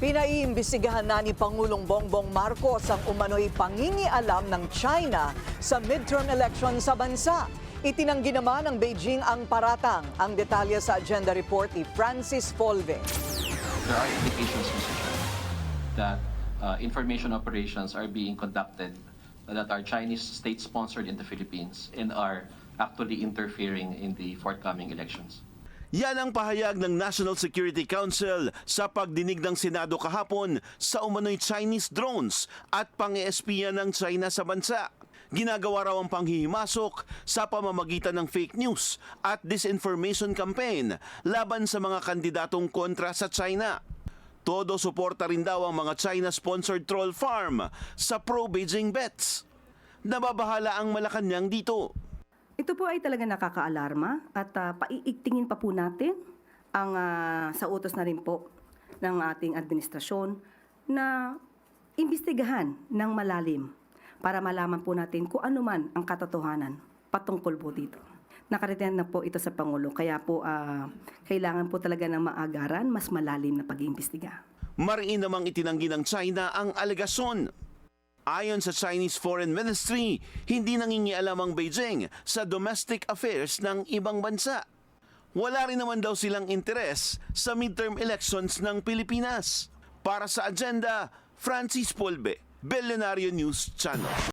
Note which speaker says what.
Speaker 1: Pinaiimbestigahan na ni Pangulong Bongbong Marcos ang umano'y pangingialam ng China sa midterm election sa bansa. Itinanggi naman ng Beijing ang paratang. Ang detalye sa agenda report ni Francis Folve.
Speaker 2: There are indications, Mr. Chair, that information operations are being conducted that are Chinese state-sponsored in the Philippines and are actually interfering in the forthcoming elections.
Speaker 3: Yan ang pahayag ng National Security Council sa pagdinig ng Senado kahapon sa umano'y Chinese drones at pang-espiya ng China sa bansa. Ginagawa raw ang panghihimasok sa pamamagitan ng fake news at disinformation campaign laban sa mga kandidatong kontra sa China. Todo suporta rin daw ang mga China-sponsored troll farm sa pro-Beijing bets. Nababahala ang Malacanang dito.
Speaker 4: Ito po ay talaga nakakaalarma at paiigtingin pa po natin ang sa utos na rin po ng ating administrasyon na imbestigahan ng malalim para malaman po natin kung ano man ang katotohanan patungkol po dito. Nakarating na po ito sa Pangulo, kaya po kailangan po talaga ng maagaran, mas malalim na pag-iimbestiga.
Speaker 3: Mariin namang itinanggi ng China ang alegasyon. Ayon sa Chinese Foreign Ministry, hindi nangingialam ang Beijing sa domestic affairs ng ibang bansa. Wala rin naman daw silang interes sa midterm elections ng Pilipinas. Para sa agenda, Francis Polbe, Billionario News Channel.